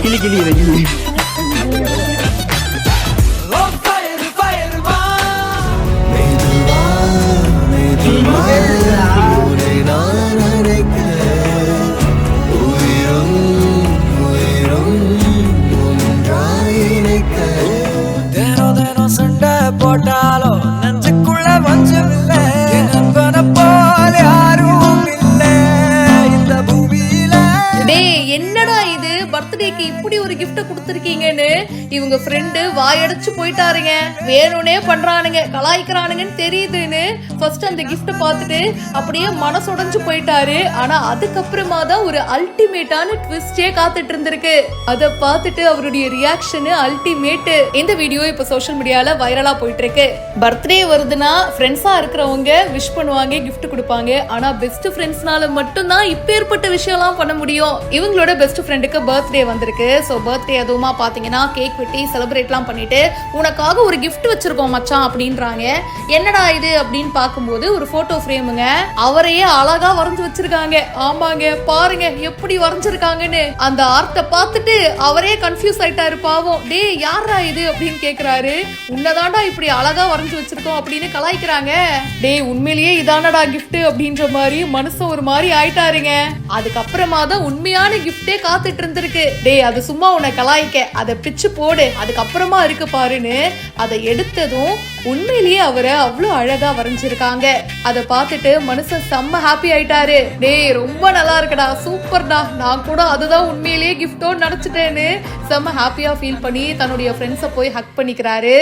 கிளி கிளி சண்டை போட்டாலோ நெஞ்சுக்குள்ள வஞ்சம் இல்லை நண்பனை போல யாரும் இல்லை இந்த பூமியில. என்னடா இது பர்த்டேக்கு இப்படி ஒரு கிஃப்ட் கொடுத்துருக்கீங்கன்னு இவங்க ஃப்ரெண்டு வாயடைச்சு போயிட்டாருங்க. வேணும்னே பண்றானுங்க, கலாய்க்கிறானுங்கன்னு தெரியுதுன்னு ஃபர்ஸ்ட் அந்த கிஃப்ட் பார்த்துட்டு அப்படியே மனசுடைஞ்சு போயிட்டாரு. ஆனா அதுக்கப்புறமா தான் ஒரு அல்டிமேட்டான ட்விஸ்டே காத்துட்டு இருந்திருக்கு. அதை பார்த்துட்டு அவருடைய ரியாக்ஷன் அல்டிமேட். இந்த வீடியோ இப்ப சோஷியல் மீடியால வைரலா போயிட்டு இருக்கு. பர்த்டே வருதுன்னா ஃப்ரெண்ட்ஸா இருக்கிறவங்க விஷ் பண்ணுவாங்க, கிஃப்ட் கொடுப்பாங்க. ஆனா பெஸ்ட் ஃப்ரெண்ட்ஸ்னால மட்டும்தான் இப்பேற்பட்ட விஷயம்லாம் பண்ண முடியும். இவங்களோட பெஸ்ட் ஃப்ரெண்டுக்கு பர்த்டே வந்திருக்கு. ஸோ பர்த்டே அதுவுமா பார்த்தீங்கன்னா கேக் வெட்டி செலிப்ரேட்லாம் பண்ணிட்டு உனக்காக ஒரு கிஃப்ட் வச்சிருக்கோம் மச்சான் அப்படின்றாங்க. என்னடா இது அப்படின்னு பார்க்கும்போது ஒரு போட்டோ ஃப்ரேமுங்க. அவரையே அழகா வரைஞ்சு வச்சிருக்காங்க. ஆமாங்க, பாருங்க எப்படி வரைஞ்சிருக்காங்கன்னு. அந்த ஆர்ட்டை பார்த்துட்டு அவரே கன்ஃபியூஸ் ஆயிட்டாரு பாவம். டே யாரா இது அப்படின்னு கேக்குறாரு. உன்னதாண்டா இப்படி அழகா வரைஞ்சு வச்சிருக்கோம் அப்படின்னு கலாய்க்கிறாங்க. டே உண்மையிலேயே இதானடா கிஃப்ட் அப்படின்ற மாதிரி மனுஷன் ஒரு மாதிரி ஆயிட்டாருங்க. அதுக்கப்புறமா தான் உண்மையான கிஃப்டே காத்துட்டு இருந்திருக்கு. டே அது சும்மா உன்னை கலாய்க்க, அதை பிச்சு போடு, அதுக்கப்புறமா இருக்கு பாருன்னு அதை எடுத்ததும் உண்மையிலேயே அவரை அவ்வளவு அழகா வரைஞ்சிருக்காங்க. அதை பார்த்துட்டு மனுஷன் செம்ம ஹாப்பி ஆயிட்டாரு. டே ரொம்ப நல்லா இருக்குடா, சூப்பர்டா, நான் கூட அதுதான் உண்மையிலேயே கிஃப்டோ நினைச்சிட்டேன்னு செம்ம ஹாப்பியா ஃபீல் பண்ணி தன்னுடைய ஃப்ரெண்ட்ஸை போய் ஹக் பண்ணிக்கிறாரு.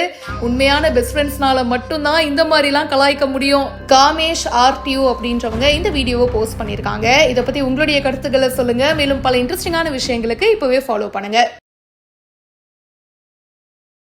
உண்மையான பெஸ்ட் ஃப்ரெண்ட்ஸ்னால மட்டும்தான் இந்த மாதிரி எல்லாம் கலாய்க்க முடியும். காமேஷ் RTU அப்படின்றவங்க இந்த வீடியோவை போஸ்ட் பண்ணிருக்காங்க. இதை பத்தி உங்களுடைய கருத்துக்களை சொல்லுங்க. மேலும் பல இன்ட்ரெஸ்டிங்கான விஷயங்களுக்கு இப்பவே ஃபாலோ பண்ணுங்க.